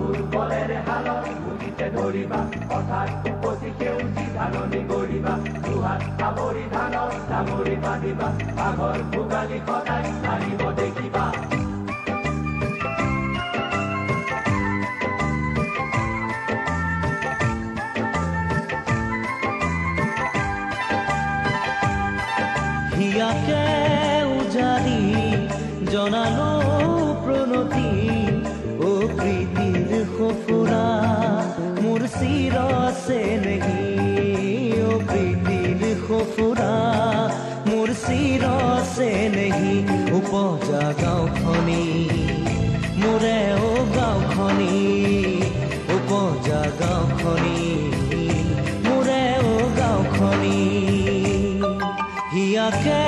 দুৰ্বলেৰে হালত বুজিতে ধৰিবা অৰ্থাৎ উপচিকে উঠি ধাননি গৰিবা দুহাত সাৱৰি ধানৰ ডাঙৰি বান্ধিবা আগৰ ভোগালী সদায় আহিব দেখিবা হিয়াকে উজাৰি জনালো প্ৰণতি ও প্ৰীতিৰ সফুৰা মোৰ চিৰ আছে নেহি ও প্ৰীতিৰ সফুৰা মোৰ চিৰ আছে নেহি উপজা গাঁওখনি মোৰে ও গাঁওখনি উপজা গাঁওখনি মোৰে ও গাঁওখনি হিয়াকে